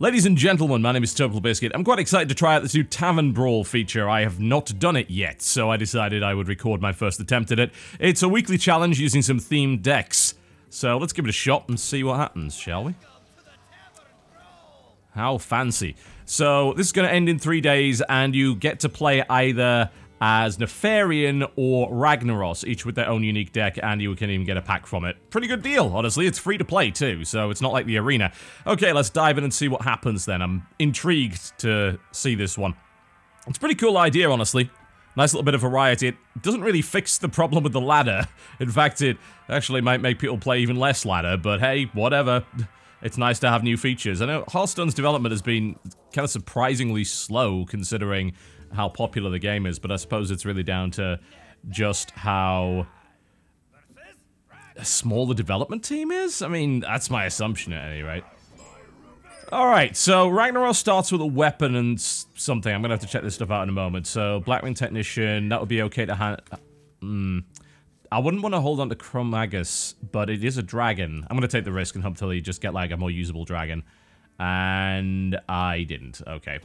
Ladies and gentlemen, my name is TotalBiscuit. I'm quite excited to try out this new Tavern Brawl feature. I have not done it yet, so I decided I would record my first attempt at it. It's a weekly challenge using some themed decks. So let's give it a shot and see what happens, shall we? How fancy. So this is going to end in 3 days, and you get to play either as Nefarian or Ragnaros, each with their own unique deck, and you can even get a pack from it. Pretty good deal, honestly. It's free to play, too, so it's not like the arena. Okay, let's dive in and see what happens then. I'm intrigued to see this one. It's a pretty cool idea, honestly. Nice little bit of variety. It doesn't really fix the problem with the ladder. In fact, it actually might make people play even less ladder, but hey, whatever. It's nice to have new features. I know Hearthstone's development has been kind of surprisingly slow, considering how popular the game is, but I suppose it's really down to just how small the development team is? I mean, that's my assumption at any rate. Alright, so Ragnaros starts with a weapon and something. I'm gonna have to check this stuff out in a moment. So, Blackwing Technician, that would be okay to hand... I wouldn't want to hold on to Chromagus, but it is a dragon. I'm gonna take the risk and hopefully just get, like, a more usable dragon. And I didn't. Okay.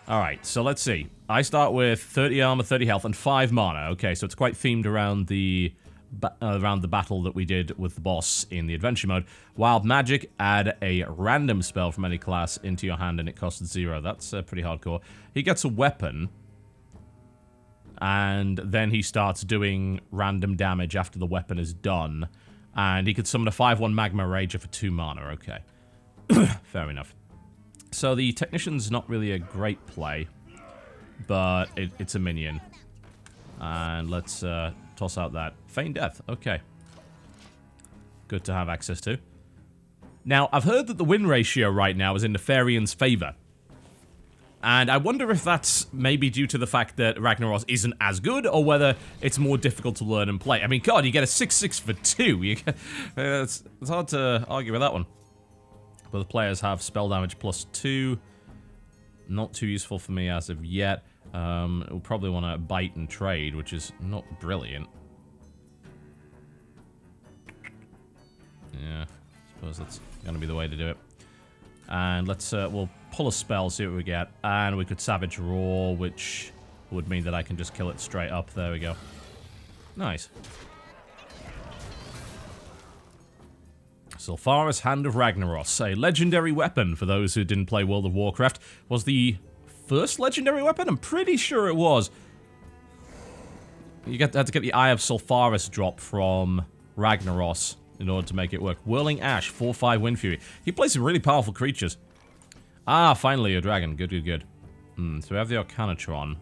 Alright, so let's see. I start with 30 armor, 30 health, and 5 mana. Okay, so it's quite themed around the battle that we did with the boss in the adventure mode. Wild Magic, add a random spell from any class into your hand and it costs 0. That's pretty hardcore. He gets a weapon, and then he starts doing random damage after the weapon is done. And he could summon a 5/1 Magma Rager for 2 mana. Okay. Fair enough. So the Technician's not really a great play, but it's a minion. And let's toss out that Feign Death. Okay. Good to have access to. Now, I've heard that the win ratio right now is in Nefarian's favor. And I wonder if that's maybe due to the fact that Ragnaros isn't as good, or whether it's more difficult to learn and play. I mean, God, you get a 6/6 for 2. It's hard to argue with that one. Both players have spell damage +2. Not too useful for me as of yet. We'll probably want to bite and trade, which is not brilliant. Yeah, I suppose that's going to be the way to do it. And let's, we'll pull a spell, see what we get. And we could Savage Roar, which would mean that I can just kill it straight up. There we go. Nice. Sulfaris Hand of Ragnaros, a legendary weapon for those who didn't play World of Warcraft. Was the first legendary weapon? I'm pretty sure it was. You had to get the Eye of Sulfaris drop from Ragnaros in order to make it work. Whirling Ash, 4/5 Wind Fury. He plays some really powerful creatures. Ah, finally a dragon. Good, good, good. So we have the Arcanatron.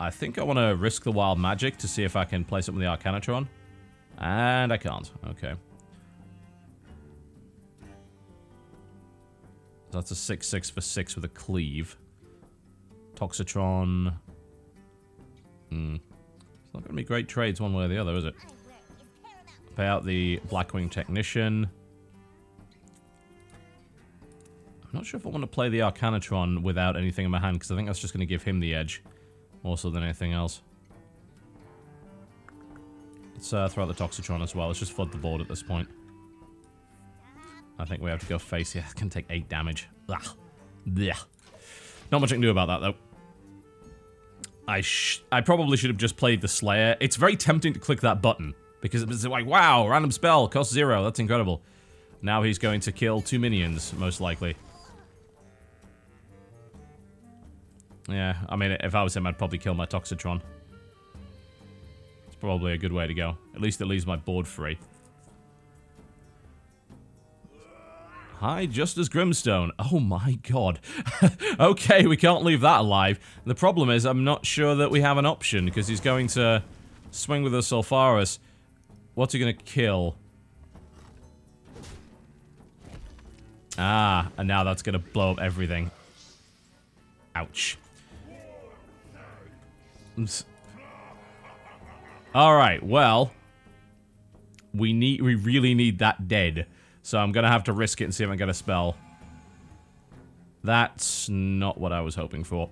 I think I want to risk the Wild Magic to see if I can play something with the Arcanatron. And I can't. Okay. So that's a 6/6 for 6 with a cleave. Toxitron. It's not going to be great trades one way or the other, is it? Pay out the Blackwing Technician. I'm not sure if I want to play the Arcanatron without anything in my hand, because I think that's just going to give him the edge, more so than anything else. Let's throw out the Toxitron as well. Let's just flood the board at this point. I think we have to go face. Yeah, it can take 8 damage. Ugh. Yeah. Not much I can do about that, though. I probably should have just played the Slayer. It's very tempting to click that button, because it's like, wow, random spell, costs 0. That's incredible. Now he's going to kill 2 minions, most likely. Yeah, I mean, if I was him, I'd probably kill my Toxitron. It's probably a good way to go. At least it leaves my board free. Hi, Justice Grimstone. Oh my god. Okay, we can't leave that alive. The problem is, I'm not sure that we have an option, because he's going to swing with the Sulfaris. What's he going to kill? Ah, and now that's going to blow up everything. Ouch. Alright, well, we really need that dead. So I'm going to have to risk it and see if I get a spell. That's not what I was hoping for.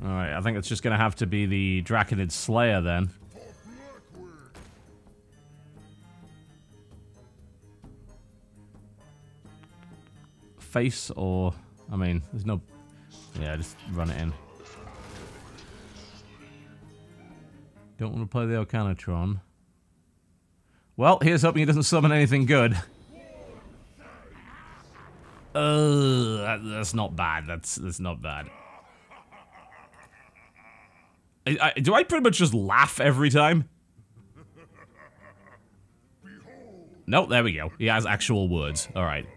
Alright, I think it's just going to have to be the Draconid Slayer then. face or... I mean, there's no... Yeah, just run it in. Don't want to play the Arcanatron. Well, here's hoping he doesn't summon anything good. That's not bad. That's not bad. Do I pretty much just laugh every time? Nope, there we go. He has actual words. Alright.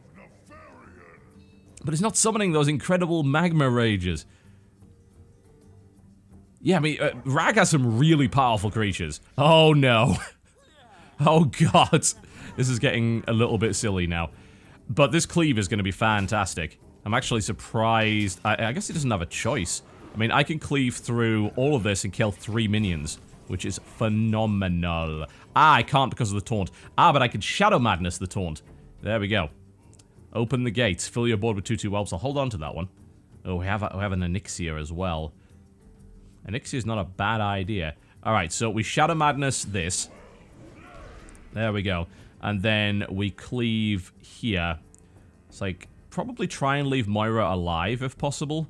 But he's not summoning those incredible magma rages. Yeah, I mean, Rag has some really powerful creatures. Oh no. Oh god. This is getting a little bit silly now. But this cleave is going to be fantastic. I'm actually surprised. I guess he doesn't have a choice. I mean, I can cleave through all of this and kill 3 minions, which is phenomenal. Ah, I can't because of the taunt. Ah, but I can Shadow Madness the taunt. There we go. Open the gates. Fill your board with 2/2 whelps. I'll hold on to that one. Oh, we have an Onyxia as well. Onyxia is not a bad idea. Alright, so we Shadow Madness this. There we go. And then we cleave here. It's like, probably try and leave Moira alive if possible.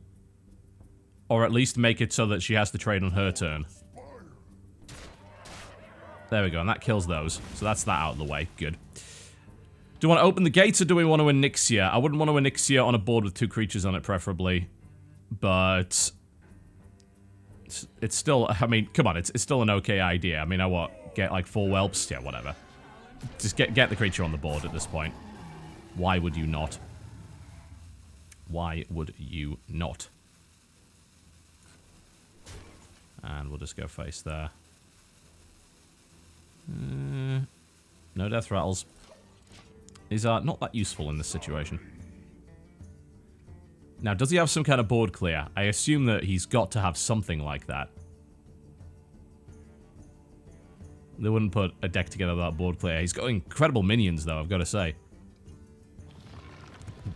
Or at least make it so that she has to trade on her turn. There we go, and that kills those. So that's that out of the way. Good. Do we want to open the gates or do we want to Onyxia? I wouldn't want to Onyxia on a board with 2 creatures on it, preferably. But... It's still... I mean, come on, it's still an okay idea. I mean, I what? Get like 4 whelps? Yeah, whatever. Just get the creature on the board at this point. Why would you not? Why would you not? And we'll just go face there. No death rattles. These are not that useful in this situation. Now, does he have some kind of board clear? I assume that he's got to have something like that. They wouldn't put a deck together without board clear. He's got incredible minions, though, I've got to say.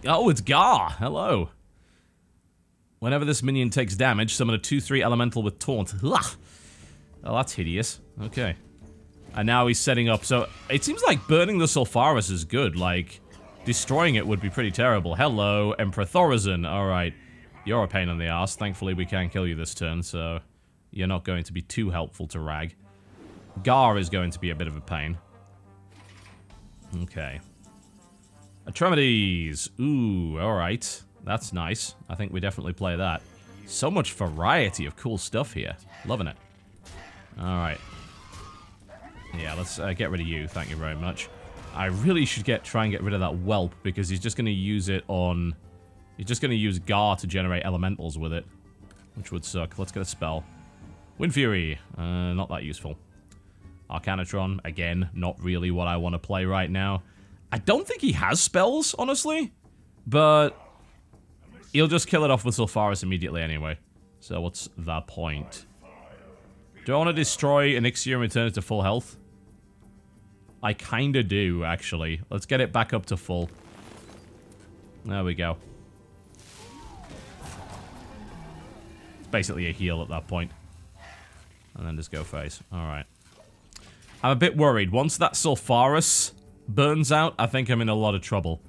Oh, it's Gar! Hello! Whenever this minion takes damage, summon a 2/3 elemental with taunt. Ugh. Oh, that's hideous. Okay. And now he's setting up, so it seems like burning the Sulfuras is good. Like, destroying it would be pretty terrible. Hello, Emperor Thorazin. Alright. You're a pain in the ass. Thankfully, we can't kill you this turn, so you're not going to be too helpful to Rag. Gar is going to be a bit of a pain. Okay. Atremides. Ooh, alright. That's nice. I think we definitely play that. So much variety of cool stuff here. Loving it. Alright. Yeah, let's get rid of you. Thank you very much. I really should try and get rid of that whelp, because he's just going to use it on... He's just going to use Gar to generate elementals with it, which would suck. Let's get a spell. Wind Fury. Not that useful. Arcanatron. Again, not really what I want to play right now. I don't think he has spells, honestly, but he'll just kill it off with Sulfuras immediately anyway. So what's the point? Do I want to destroy Onyxia and return it to full health? I kinda do, actually. Let's get it back up to full. There we go. It's basically a heal at that point. And then just go face. Alright. I'm a bit worried. Once that Sulfuras burns out, I think I'm in a lot of trouble.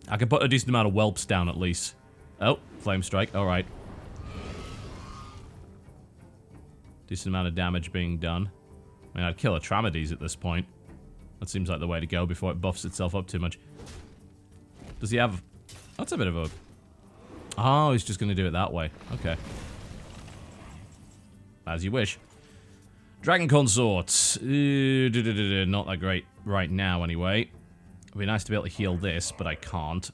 I can put a decent amount of whelps down at least. Oh, Flame Strike. Alright. Decent amount of damage being done. I mean, I'd kill Atramides at this point. That seems like the way to go before it buffs itself up too much. Does he have... That's a bit of a... Oh, he's just going to do it that way. Okay. As you wish. Dragon Consort. Not that great right now, anyway. It'd be nice to be able to heal this, but I can't.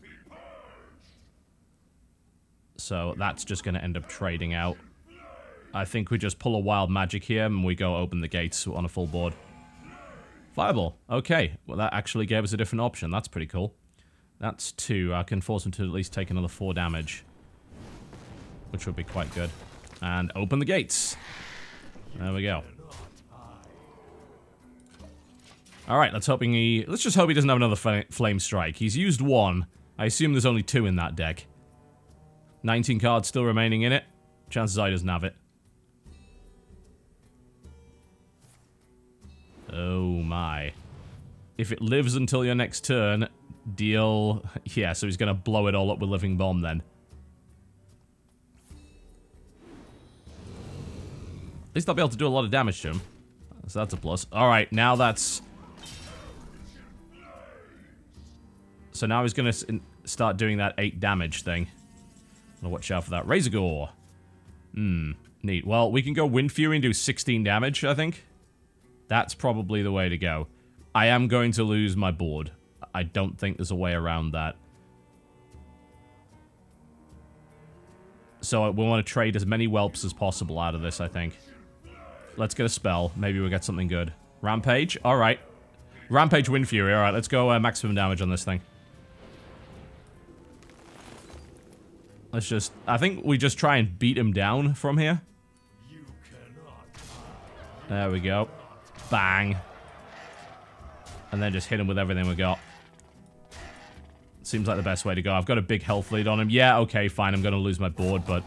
So that's just going to end up trading out. I think we just pull a wild magic here and we go open the gates on a full board. Fireball. Okay. Well, that actually gave us a different option. That's pretty cool. That's 2. I can force him to at least take another 4 damage. Which would be quite good. And open the gates. There we go. Alright, let's just hope he doesn't have another Flame Strike. He's used 1. I assume there's only 2 in that deck. 19 cards still remaining in it. Chances are he doesn't have it. Oh my. If it lives until your next turn, deal... Yeah, so he's gonna blow it all up with Living Bomb then. At least I'll be able to do a lot of damage to him. So that's a plus. Alright, now that's... So now he's gonna start doing that 8 damage thing. I'll watch out for that. Razor Gore. Neat. Well, we can go Wind Fury and do 16 damage, I think. That's probably the way to go. I am going to lose my board. I don't think there's a way around that. So we want to trade as many whelps as possible out of this, I think. Let's get a spell. Maybe we'll get something good. Rampage? Alright. Rampage Wind Fury. Alright, let's go maximum damage on this thing. Let's just... I think we just try and beat him down from here. There we go. Bang. And then just hit him with everything we got. Seems like the best way to go. I've got a big health lead on him. Yeah, okay, fine. I'm going to lose my board, but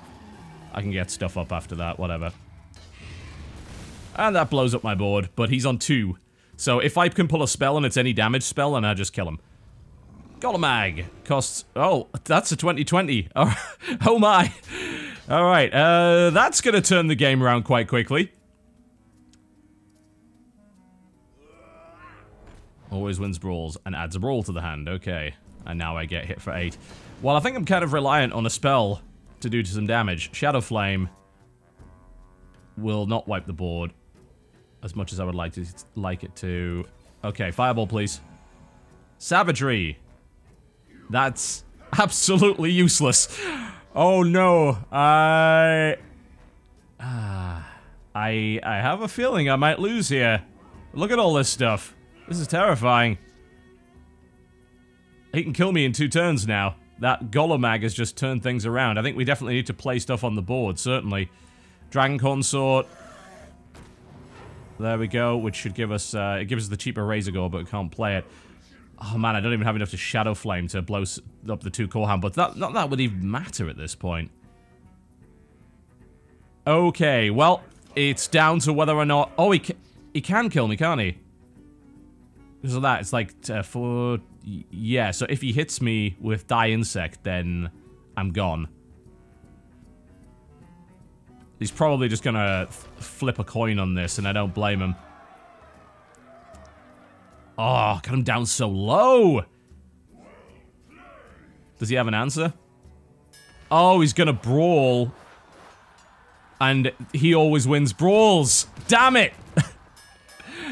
I can get stuff up after that. Whatever. And that blows up my board, but he's on 2. So if I can pull a spell and it's any damage spell, then I just kill him. Golemag costs... Oh, that's a 2020. Oh my. Alright, that's going to turn the game around quite quickly. Always wins brawls and adds a brawl to the hand. Okay. And now I get hit for 8. Well, I think I'm kind of reliant on a spell to do some damage. Shadow Flame will not wipe the board as much as I would like it to. Okay, Fireball, please. Savagery. That's absolutely useless. Oh no. I have a feeling I might lose here. Look at all this stuff. This is terrifying. He can kill me in 2 turns now. That Golemag has just turned things around. I think we definitely need to play stuff on the board, certainly. Dragon Consort. There we go, which should give us, it gives us the cheaper Razor Gore, but we can't play it. Oh man, I don't even have enough to Shadow Flame to blow up the 2 core hand, but not that would even matter at this point. Okay, well, it's down to whether or not... Oh, he can kill me, can't he? Because of that, it's like, yeah, so if he hits me with Die Insect, then I'm gone. He's probably just gonna flip a coin on this, and I don't blame him. Oh, got him down so low! Does he have an answer? Oh, he's gonna brawl. And he always wins brawls. Damn it!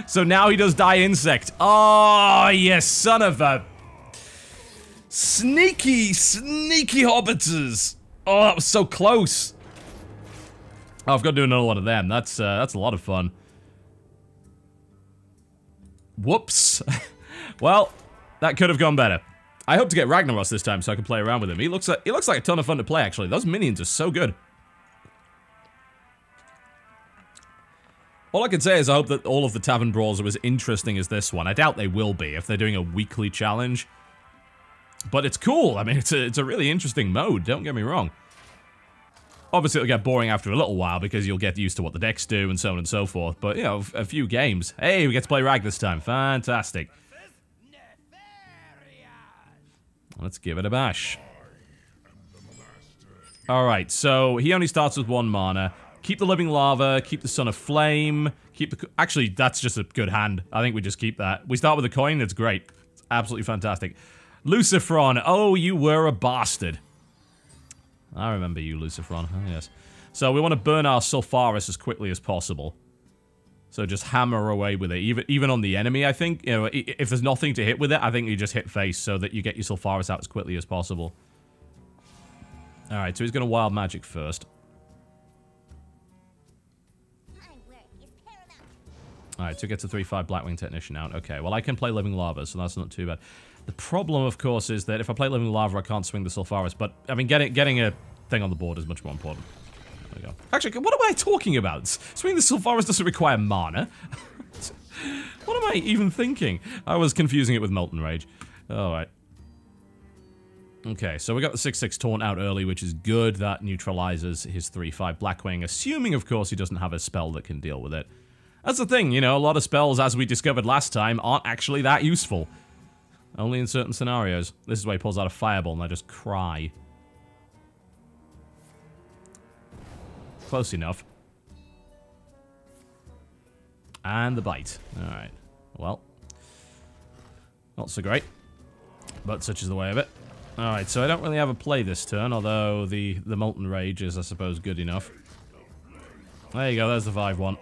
So now he does Die Insect. Oh, you son of a... Sneaky, sneaky hobbiters. Oh, that was so close. Oh, I've got to do another one of them. That's a lot of fun. Whoops. Well, that could have gone better. I hope to get Ragnaros this time so I can play around with him. He looks like a ton of fun to play, actually. Those minions are so good. All I can say is I hope that all of the Tavern Brawls are as interesting as this one. I doubt they will be if they're doing a weekly challenge. But it's cool. I mean, it's a really interesting mode, don't get me wrong. Obviously, it'll get boring after a little while because you'll get used to what the decks do and so on and so forth. But, you know, a few games. Hey, we get to play Rag this time. Fantastic. Let's give it a bash. Alright, so he only starts with 1 mana. Keep the Living Lava, keep the Son of Flame, keep the... Actually, that's just a good hand. I think we just keep that. We start with a coin, it's great. It's absolutely fantastic. Lucifron, oh, you were a bastard. I remember you, Lucifron. Oh, yes. So we want to burn our Sulfuras as quickly as possible. So just hammer away with it. Even on the enemy, I think. You know, if there's nothing to hit with it, I think you just hit face so that you get your Sulfuras out as quickly as possible. Alright, so he's going to Wild Magic first. Alright, so it gets a 3/5 Blackwing Technician out. Okay, well I can play Living Lava, so that's not too bad. The problem, of course, is that if I play Living Lava, I can't swing the Sulfuras, but, I mean, getting a thing on the board is much more important. There we go. Actually, what am I talking about? Swinging the Sulfuras doesn't require mana. What am I even thinking? I was confusing it with Molten Rage. Alright. Okay, so we got the 6/6 Taunt out early, which is good. That neutralizes his 3/5 Blackwing, assuming, of course, he doesn't have a spell that can deal with it. That's the thing, you know, a lot of spells, as we discovered last time, aren't actually that useful. Only in certain scenarios. This is where he pulls out a fireball and I just cry. Close enough. And the bite. Alright. Well. Not so great. But such is the way of it. Alright, so I don't really have a play this turn, although the Molten Rage is, I suppose, good enough. There you go, there's the 5-1.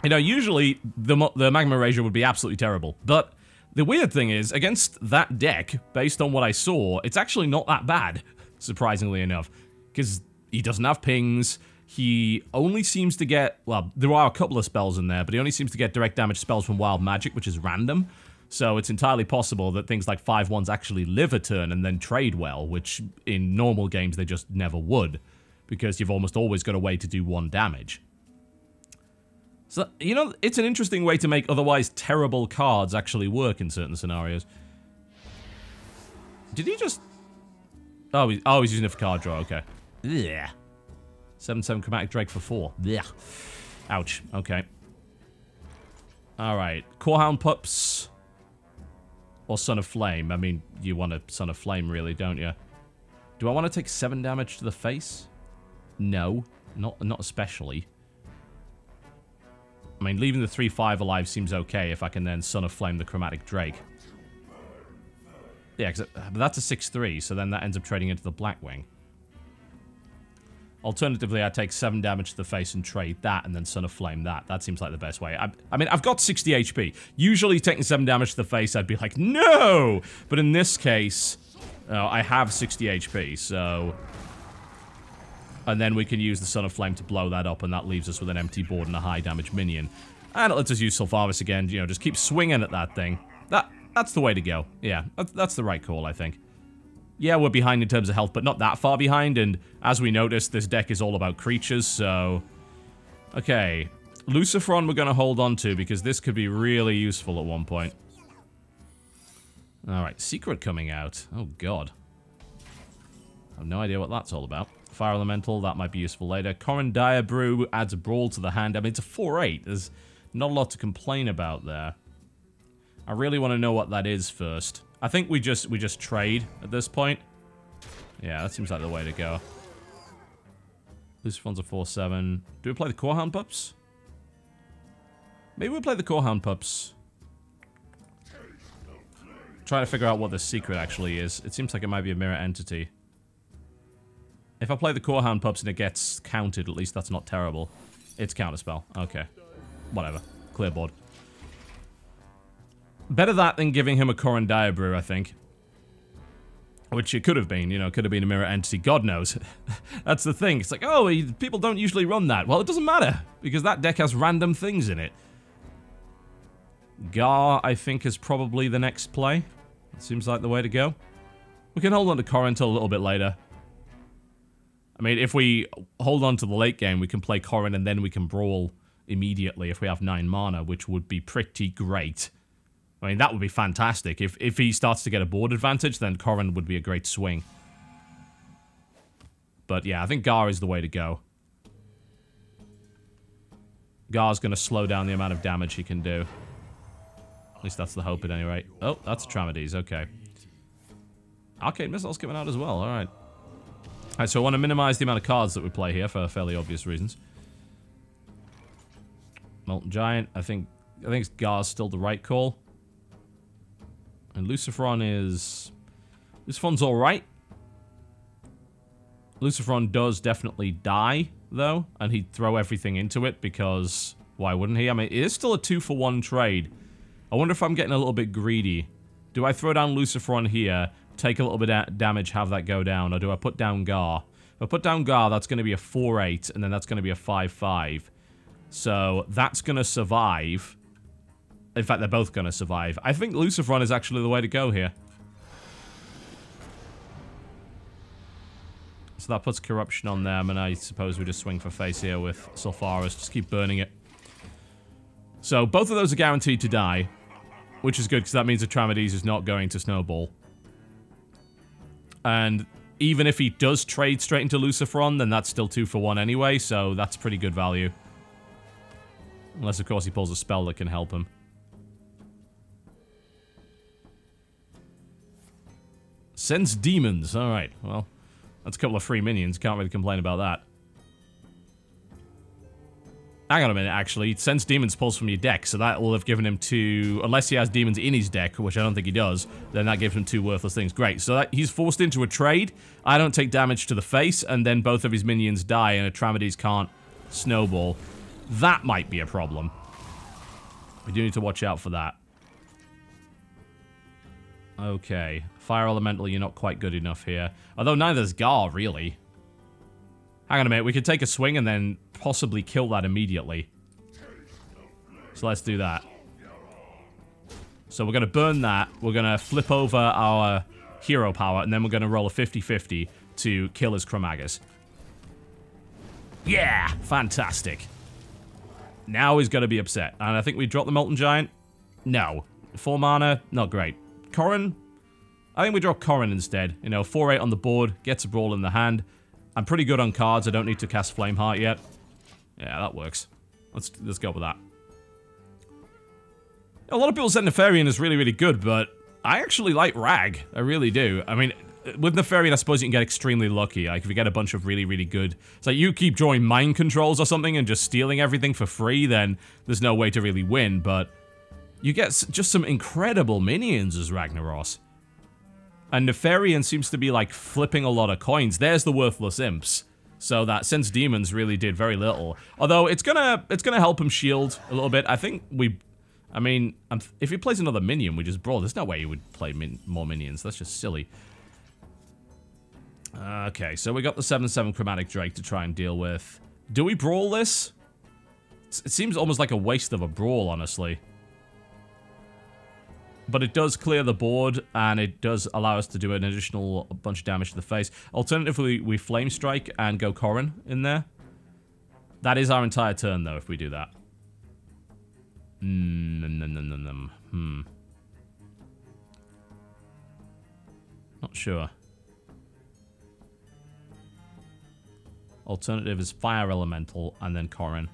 You know, usually the Magma Rager would be absolutely terrible, but the weird thing is, against that deck, based on what I saw, it's actually not that bad, surprisingly enough. Because he doesn't have pings, he only seems to get, well, there are a couple of spells in there, but he only seems to get direct damage spells from Wild Magic, which is random. So it's entirely possible that things like 5-1s actually live a turn and then trade well, which in normal games they just never would, because you've almost always got a way to do 1 damage. So, you know, it's an interesting way to make otherwise terrible cards actually work in certain scenarios. Did he just... Oh, he's using it for card draw, okay. Yeah. 7/7 Chromatic Drake for 4. Yeah. Ouch, okay. Alright, Corehound Pups... Or Son of Flame. I mean, you want a Son of Flame, really, don't you? Do I want to take 7 damage to the face? No. Not especially. I mean, leaving the 3/5 alive seems okay if I can then Son of Flame the Chromatic Drake. Yeah, but that's a 6/3, so then that ends up trading into the Blackwing. Alternatively, I take 7 damage to the face and trade that, and then Son of Flame that. That seems like the best way. I mean, I've got 60 HP. Usually, taking 7 damage to the face, I'd be like, no! But in this case, I have 60 HP, so... And then we can use the Son of Flame to blow that up, and that leaves us with an empty board and a high damage minion. And it lets us use Sulfaris again, you know, just keep swinging at that thing. That's the way to go. Yeah, that's the right call, I think. Yeah, we're behind in terms of health, but not that far behind, and as we noticed, this deck is all about creatures, so... Okay, Lucifron we're going to hold on to, because this could be really useful at one point. Alright, Secret coming out. Oh, God. I have no idea what that's all about. Fire Elemental, that might be useful later. Corrin Diabrew adds a Brawl to the hand. I mean, it's a 4/8. There's not a lot to complain about there. I really want to know what that is first. I think we just trade at this point. Yeah, that seems like the way to go. Lucifron's a 4/7. Do we play the Corehound Pups? Maybe we'll play the Corehound Pups. Trying to figure out what the secret actually is. It seems like it might be a mirror entity. If I play the Corehound Pups and it gets counted, at least that's not terrible. It's counterspell. Okay. Whatever. Clear board. Better that than giving him a Corrin Diabrew, I think. Which it could have been, you know, could have been a mirror entity. God knows. That's the thing. It's like, oh, people don't usually run that. Well, it doesn't matter, because that deck has random things in it. Gar, I think, is probably the next play. It seems like the way to go. We can hold on to Corrin until a little bit later. I mean, if we hold on to the late game, we can play Corrin and then we can Brawl immediately if we have 9 mana, which would be pretty great. I mean, that would be fantastic. If he starts to get a board advantage, then Corrin would be a great swing. But yeah, I think Gar is the way to go. Gar's going to slow down the amount of damage he can do. At least that's the hope at any rate. Oh, that's Tramides, okay. Arcade Missile's coming out as well, alright. Alright, so I want to minimize the amount of cards that we play here for fairly obvious reasons. Molten Giant, I think Gar's still the right call. And Lucifron is... Lucifron's alright. Lucifron does definitely die, though, and he'd throw everything into it, because why wouldn't he? I mean, it is still a 2-for-1 trade. I wonder if I'm getting a little bit greedy. Do I throw down Lucifron here, take a little bit of damage, have that go down, or do I put down Gar? If I put down Gar, that's going to be a 4/8, and then that's going to be a 5/5. So, that's going to survive. In fact, they're both going to survive. I think Lucifron is actually the way to go here. So that puts Corruption on them, and I suppose we just swing for face here with Sulfaris. Just keep burning it. So, both of those are guaranteed to die. Which is good, because that means that Tramides is not going to snowball. And even if he does trade straight into Lucifron, then that's still 2-for-1 anyway, so that's pretty good value. Unless, of course, he pulls a spell that can help him. Sense demons. Alright, well, that's a couple of free minions. Can't really complain about that. Hang on a minute, actually. Sense demons pulls from your deck, so that will have given him 2... Unless he has demons in his deck, which I don't think he does, then that gives him 2 worthless things. Great, so that, he's forced into a trade. I don't take damage to the face, and then both of his minions die, and Atramides can't snowball. That might be a problem. We do need to watch out for that. Okay. Fire Elemental, you're not quite good enough here. Although neither's Gar, really. Hang on a minute, we could take a swing and then possibly kill that immediately. So let's do that. So we're going to burn that. We're going to flip over our hero power, and then we're going to roll a 50-50 to kill his Chromagus. Yeah! Fantastic. Now he's going to be upset. And I think we drop the Molten Giant. No. 4 mana, not great. Corrin? I think we draw Corrin instead. You know, 4-8 on the board, gets a Brawl in the hand. I'm pretty good on cards. I don't need to cast Flameheart yet. Yeah, that works. Let's go with that. A lot of people said Nefarian is really, really good, but I actually like Rag. I really do. I mean, with Nefarian, I suppose you can get extremely lucky. Like, if you get a bunch of really, really good... It's like you keep drawing mind controls or something and just stealing everything for free, then there's no way to really win, but you get just some incredible minions as Ragnaros. And Nefarian seems to be, like, flipping a lot of coins. There's the worthless imps. So that Sense Demons really did very little. Although, it's gonna help him shield a little bit. I think we... I mean, if he plays another minion, we just brawl. There's no way he would play more minions. That's just silly. Okay, so we got the 7/7 Chromatic Drake to try and deal with. Do we brawl this? It seems almost like a waste of a brawl, honestly. But it does clear the board, and it does allow us to do an additional bunch of damage to the face. Alternatively, we Flame Strike and go Corrin in there. That is our entire turn, though, if we do that. Not sure. Alternative is Fire Elemental and then Corrin.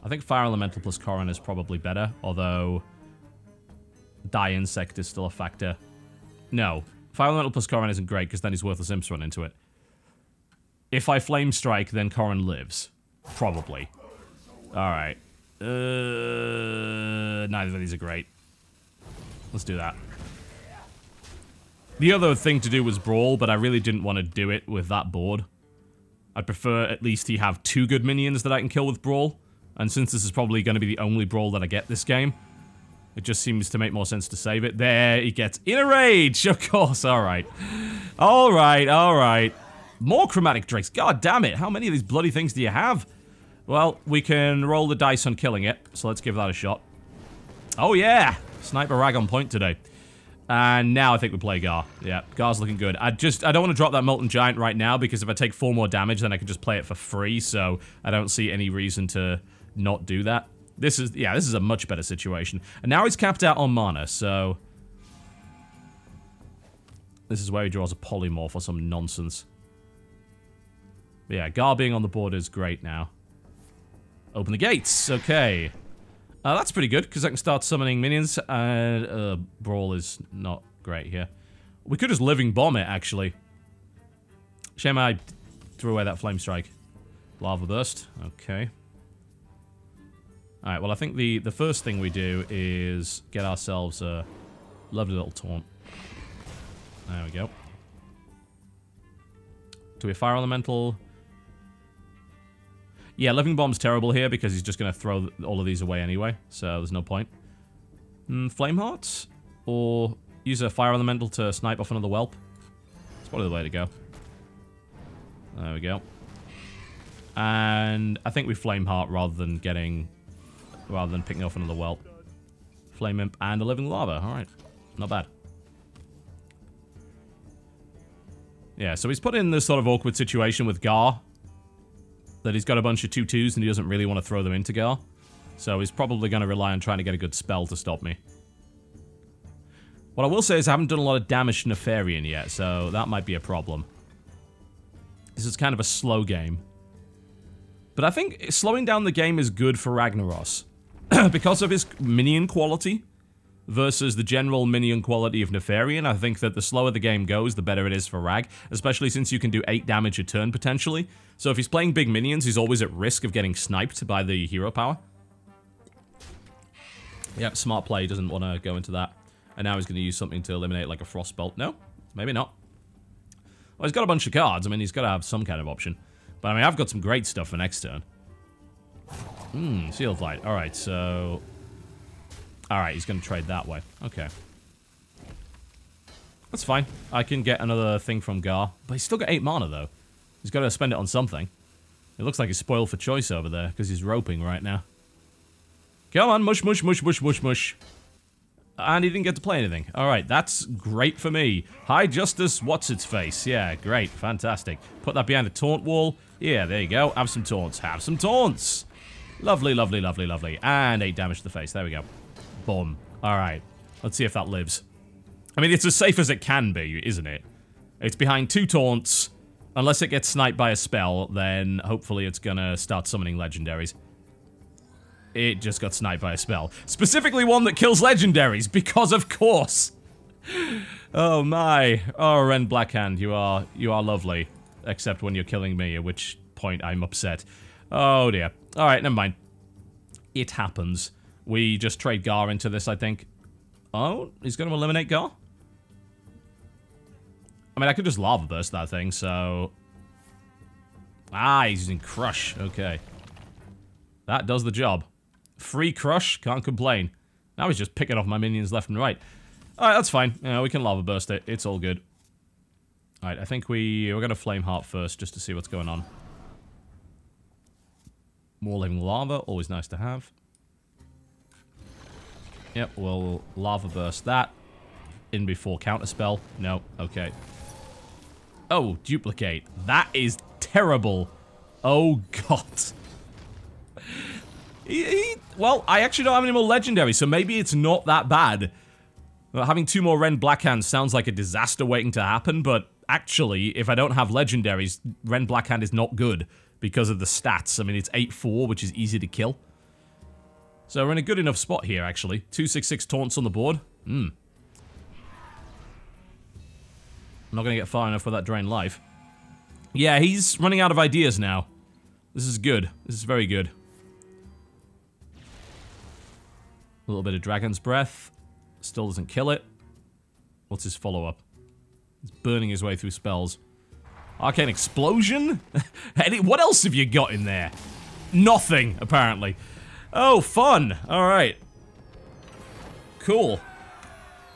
I think Fire Elemental plus Corrin is probably better, although Die Insect is still a factor. No. Fire Elemental plus Corrin isn't great, because then his worthless imps run into it. If I Flame Strike, then Corrin lives. Probably. Alright. Neither of these are great. Let's do that. The other thing to do was Brawl, but I really didn't want to do it with that board. I'd prefer at least he have 2 good minions that I can kill with Brawl. And since this is probably going to be the only Brawl that I get this game, it just seems to make more sense to save it. There, he gets Inner Rage! Of course, alright. Alright, alright. More Chromatic Drakes. God damn it, how many of these bloody things do you have? Well, we can roll the dice on killing it, so let's give that a shot. Oh yeah! Sniper Rag on point today. And now I think we play Gar. Yeah, Gar's looking good. I don't want to drop that Molten Giant right now, because if I take 4 more damage, then I can just play it for free, so I don't see any reason to not do that. This is a much better situation. And now he's capped out on mana, so... This is where he draws a Polymorph or some nonsense. But yeah, Gar being on the board is great now. Open the gates, okay. That's pretty good, because I can start summoning minions, and Brawl is not great here. We could just Living Bomb it, actually. Shame I threw away that Flame Strike. Lava Burst, okay. Alright, well I think the first thing we do is get ourselves a lovely little taunt. There we go. Do we Fire Elemental? Yeah, Living Bomb's terrible here because he's just going to throw all of these away anyway, so there's no point. Flame Hearts? Or use a Fire Elemental to snipe off another Whelp? It's probably the way to go. There we go. And I think we Flame Heart rather than picking off another Whelp. Flame Imp and a Living Lava, alright. Not bad. Yeah, so he's put in this sort of awkward situation with Gar. That he's got a bunch of 2/2s and he doesn't really want to throw them into Gar. So he's probably going to rely on trying to get a good spell to stop me. What I will say is I haven't done a lot of damage to Nefarian yet, so that might be a problem. This is kind of a slow game. But I think slowing down the game is good for Ragnaros. Because of his minion quality. versus the general minion quality of Nefarian. I think that the slower the game goes, the better it is for Rag, especially since you can do 8 damage a turn, potentially. So if he's playing big minions, he's always at risk of getting sniped by the hero power. Yep, smart play, doesn't want to go into that. And now he's going to use something to eliminate, like a Frostbolt. No, maybe not. Well, he's got a bunch of cards. I mean, he's got to have some kind of option. But, I mean, I've got some great stuff for next turn. Sealed Light. Alright, so... Alright, he's going to trade that way. Okay. That's fine. I can get another thing from Gar. But he's still got 8 mana, though. He's got to spend it on something. It looks like he's spoiled for choice over there, because he's roping right now. Come on, mush, mush, mush, mush, mush, mush. And he didn't get to play anything. Alright, that's great for me. High Justice, what's-its-face. Yeah, great, fantastic. Put that behind a taunt wall. Yeah, there you go. Have some taunts. Have some taunts. Lovely, lovely, lovely, lovely. And 8 damage to the face. There we go. Boom. Alright. Let's see if that lives. I mean, it's as safe as it can be, isn't it? It's behind 2 taunts. Unless it gets sniped by a spell, then hopefully it's gonna start summoning legendaries. It just got sniped by a spell. Specifically one that kills legendaries, because of course! Oh my. Oh, Ren Blackhand, you are lovely. Except when you're killing me, at which point I'm upset. Oh dear. Alright, never mind. It happens. We just trade Gar into this, I think. Oh, he's going to eliminate Gar? I mean, I could just Lava Burst that thing, so... Ah, he's using Crush. Okay. That does the job. Free Crush, can't complain. Now he's just picking off my minions left and right. Alright, that's fine. Yeah, we can Lava Burst it. It's all good. Alright, I think we're going to Flame Heart first, just to see what's going on. More Living Lava, always nice to have. Yep, we'll Lava Burst that. In before Counterspell. No, okay. Oh, Duplicate. That is terrible. Oh, God. Well, I actually don't have any more legendaries, so maybe it's not that bad. Having 2 more Ren Blackhands sounds like a disaster waiting to happen, but actually, if I don't have legendaries, Ren Blackhand is not good because of the stats. I mean, it's 8-4, which is easy to kill. So we're in a good enough spot here, actually. 2/6/6 taunts on the board. I'm not going to get far enough with that Drain Life. Yeah, he's running out of ideas now. This is good. This is very good. A little bit of Dragon's Breath. Still doesn't kill it. What's his follow-up? He's burning his way through spells. Arcane Explosion? What else have you got in there? Nothing, apparently. Oh, fun. Alright. Cool.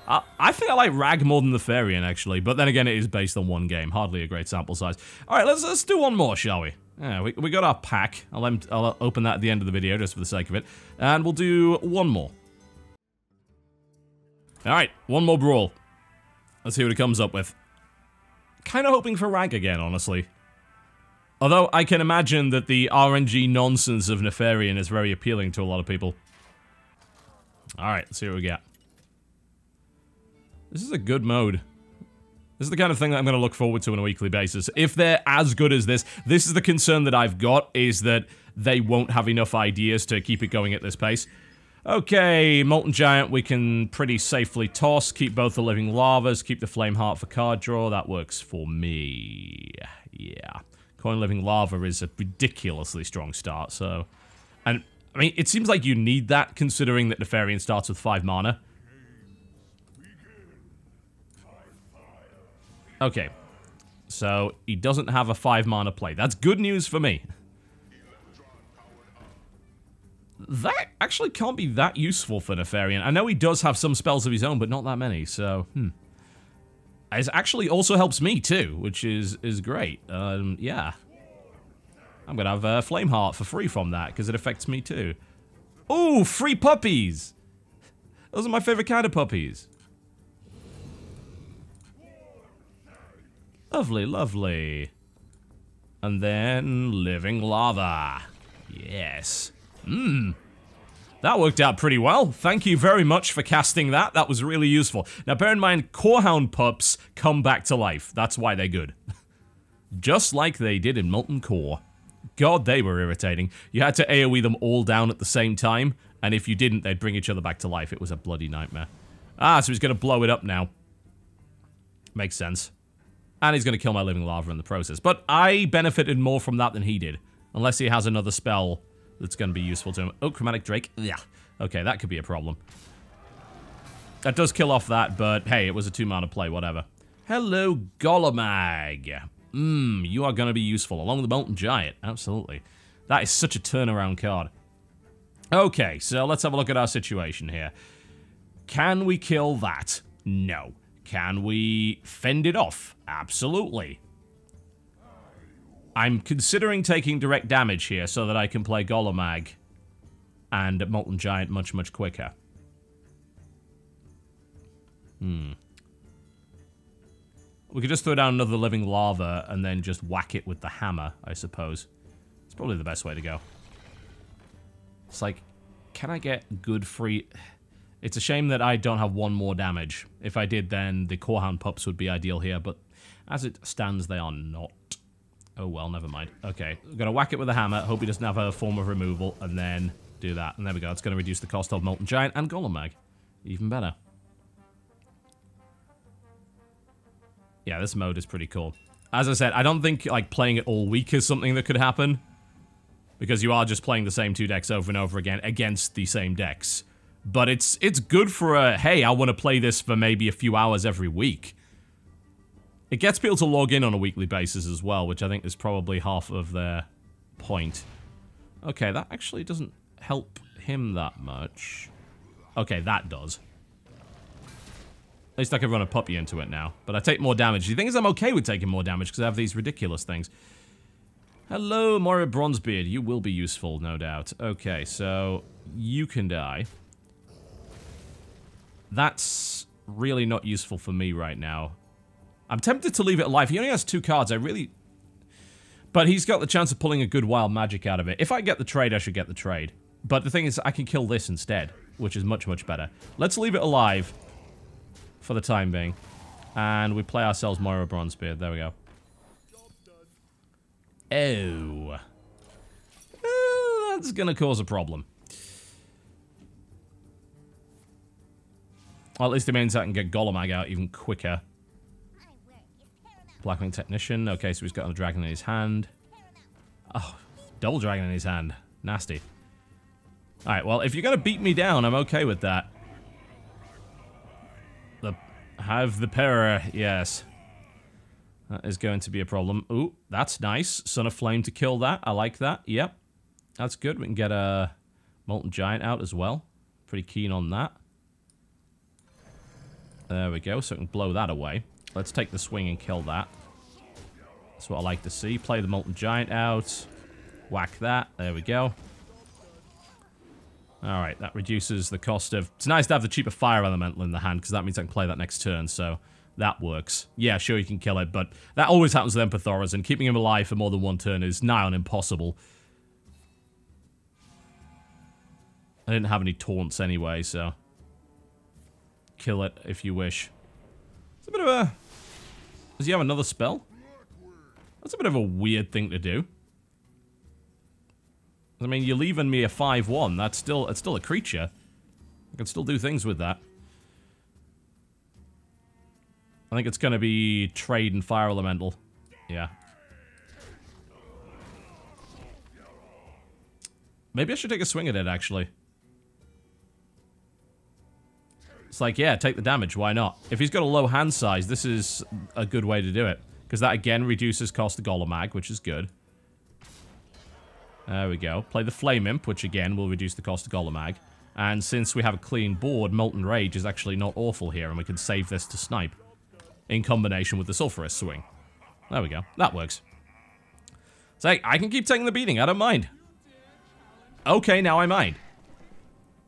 I think I like Rag more than Nefarian, actually. But then again, it is based on 1 game. Hardly a great sample size. Alright, let's do one more, shall we? Yeah, we got our pack. I'll open that at the end of the video, just for the sake of it. And we'll do one more. Alright, one more Brawl. Let's see what it comes up with. Kind of hoping for Rag again, honestly. Although, I can imagine that the RNG nonsense of Nefarian is very appealing to a lot of people. Alright, let's see what we get. This is a good mode. This is the kind of thing that I'm going to look forward to on a weekly basis. If they're as good as this is the concern that I've got, is that they won't have enough ideas to keep it going at this pace. Okay, Molten Giant we can pretty safely toss, keep both the Living Lavas, keep the Flame Heart for card draw, that works for me. Yeah. Coin Living Lava is a ridiculously strong start, so... And, I mean, it seems like you need that, considering that Nefarian starts with 5 mana. Okay. So, he doesn't have a 5 mana play. That's good news for me. That actually can't be that useful for Nefarian. I know he does have some spells of his own, but not that many, so, It actually also helps me, too, which is great. Yeah. I'm gonna have Flameheart for free from that, because it affects me, too. Ooh, free puppies! Those are my favorite kind of puppies. Lovely, lovely. And then, Living Lava. Yes. That worked out pretty well. Thank you very much for casting that. That was really useful. Now, bear in mind, Corehound pups come back to life. That's why they're good. Just like they did in Molten Core. God, they were irritating. You had to AoE them all down at the same time, and if you didn't, they'd bring each other back to life. It was a bloody nightmare. Ah, so he's going to blow it up now. Makes sense. And he's going to kill my living lava in the process. But I benefited more from that than he did. Unless he has another spell that's going to be useful to him. Oh, Chromatic Drake. Yeah. Okay, that could be a problem. That does kill off that, but hey, it was a 2-mana play, whatever. Hello, Golemag. You are going to be useful. Along with the Molten Giant. Absolutely. That is such a turnaround card. Okay, so let's have a look at our situation here. Can we kill that? No. Can we fend it off? Absolutely. I'm considering taking direct damage here so that I can play Golemag and Molten Giant much, much quicker. We could just throw down another living lava and then just whack it with the hammer, I suppose. It's probably the best way to go. It's like, can I get good free... It's a shame that I don't have one more damage. If I did, then the Corehound Pups would be ideal here, but as it stands, they are not. Oh well, never mind. Okay, we're going to whack it with a hammer, hope he doesn't have a form of removal, and then do that. And there we go, it's going to reduce the cost of Molten Giant and Golemag. Even better. Yeah, this mode is pretty cool. As I said, I don't think like playing it all week is something that could happen. Because you are just playing the same 2 decks over and over again against the same decks. But it's good for a, hey, I want to play this for maybe a few hours every week. It gets people to log in on a weekly basis as well, which I think is probably half of their point. Okay, that actually doesn't help him that much. Okay, that does. At least I can run a puppy into it now. But I take more damage. The thing is, I'm okay with taking more damage because I have these ridiculous things. Hello, Mario Bronzebeard. You will be useful, no doubt. Okay, so you can die. That's really not useful for me right now. I'm tempted to leave it alive. He only has 2 cards. But he's got the chance of pulling a good wild magic out of it. If I get the trade, I should get the trade. But the thing is, I can kill this instead, which is much, much better. Let's leave it alive for the time being. And we play ourselves Mario Bronzebeard. There we go. Oh. That's going to cause a problem. Well, at least it means I can get Golemag out even quicker. Blackwing Technician. Okay, so he's got a dragon in his hand. Oh, double dragon in his hand. Nasty. Alright, well, if you're going to beat me down, I'm okay with that. Have the Perra, yes. That is going to be a problem. Ooh, that's nice. Son of Flame to kill that. I like that. Yep. That's good. We can get a Molten Giant out as well. Pretty keen on that. There we go. So we can blow that away. Let's take the swing and kill that. That's what I like to see. Play the Molten Giant out. Whack that. There we go. Alright, that reduces the cost of... It's nice to have the cheaper Fire Elemental in the hand, because that means I can play that next turn, so that works. Yeah, sure, you can kill it, but that always happens with Empathoras, and keeping him alive for more than 1 turn is nigh on impossible. I didn't have any taunts anyway, so... Kill it if you wish. It's a bit of a... Does he have another spell? That's a bit of a weird thing to do. I mean, you're leaving me a 5/1. It's still a creature. I can still do things with that. I think it's going to be Trade and Fire Elemental. Yeah. Maybe I should take a swing at it, actually. It's like, yeah, take the damage. Why not? If he's got a low hand size, this is a good way to do it. Because that, again, reduces cost of Golemag, which is good. There we go. Play the Flame Imp, which again will reduce the cost of Golemag. And since we have a clean board, Molten Rage is actually not awful here, and we can save this to snipe. In combination with the Sulphurous Swing. There we go. That works. So hey, I can keep taking the beating, I don't mind. Okay, now I mind.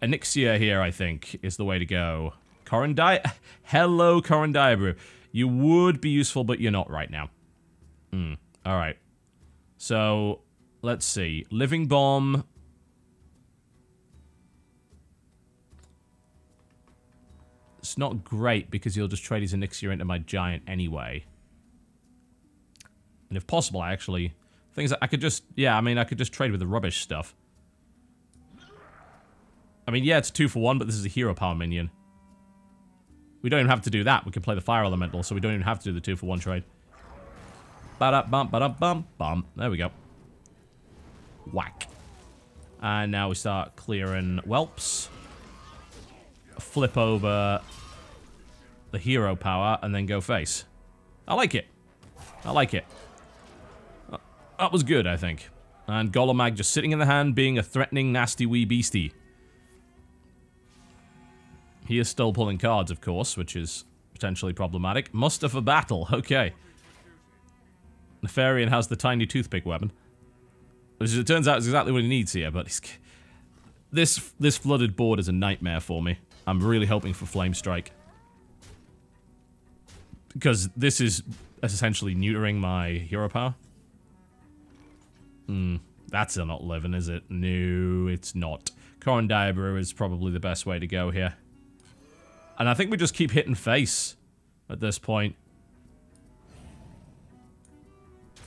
Anixia here, I think, is the way to go. Hello, Corandiabrew. You would be useful, but you're not right now. Alright. So... Let's see. Living Bomb. It's not great because he'll just trade his Anixia into my Giant anyway. And if possible, I actually... Things that I could just... Yeah, I mean, I could just trade with the rubbish stuff. I mean, yeah, it's 2 for 1, but this is a Hero Power minion. We don't even have to do that. We can play the Fire Elemental, so we don't even have to do the 2-for-1 trade. Ba-da-bum, ba-da-bum, bum. There we go. Whack. And now we start clearing whelps. Flip over the hero power, and then go face. I like it. I like it. That was good, I think. And Golomag just sitting in the hand, being a threatening, nasty wee beastie. He is still pulling cards, of course, which is potentially problematic. Muster for battle. Okay. Nefarian has the tiny toothpick weapon. Which, it turns out, is exactly what he needs here, but this flooded board is a nightmare for me. I'm really hoping for Flame Strike. Because this is essentially neutering my hero power. That's not living, is it? No, it's not. Corrin Diabrew is probably the best way to go here. And I think we just keep hitting face at this point.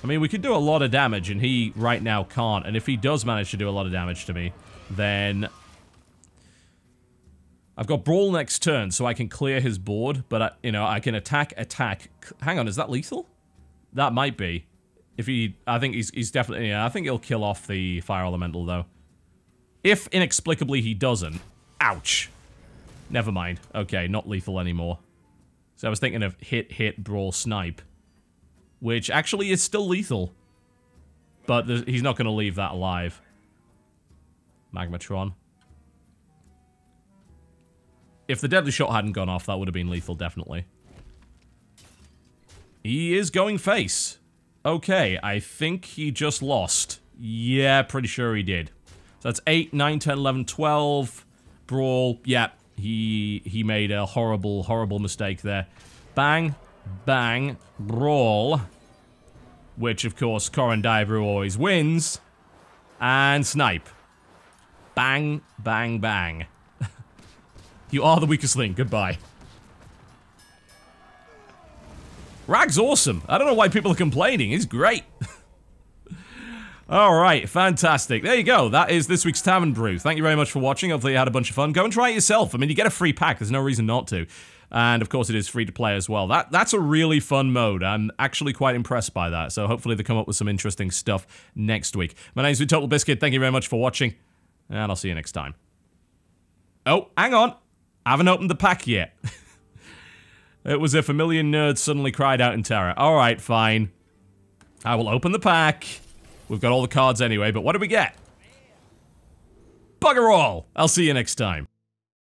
I mean, we could do a lot of damage, and he right now can't. And if he does manage to do a lot of damage to me, then I've got Brawl next turn, so I can clear his board. But, you know, I can attack. Hang on, is that lethal? That might be. If he... I think he's definitely... Yeah, I think he'll kill off the Fire Elemental, though. If, inexplicably, he doesn't. Ouch. Never mind. Okay, not lethal anymore. So I was thinking of hit, brawl, snipe. Which actually is still lethal. But he's not going to leave that alive. Magmatron. If the Deadly Shot hadn't gone off, that would have been lethal, definitely. He is going face. Okay, I think he just lost. Yeah, pretty sure he did. So that's 8, 9, 10, 11, 12. Brawl. Yeah, he made a horrible, horrible mistake there. Bang, bang, brawl. Which, of course, Corrin Diabrew always wins. And snipe. Bang, bang, bang. You are the weakest link. Goodbye. Rag's awesome. I don't know why people are complaining. He's great. Alright, fantastic. There you go. That is this week's Tavern Brew. Thank you very much for watching. Hopefully you had a bunch of fun. Go and try it yourself. I mean, you get a free pack. There's no reason not to. And, of course, it is free to play as well. That's a really fun mode. I'm actually quite impressed by that. So hopefully they come up with some interesting stuff next week. My name's TotalBiscuit. Thank you very much for watching. And I'll see you next time. Oh, hang on. I haven't opened the pack yet. It was if a million nerds suddenly cried out in terror. Alright, fine. I will open the pack. We've got all the cards anyway, but what do we get? Bugger all! I'll see you next time.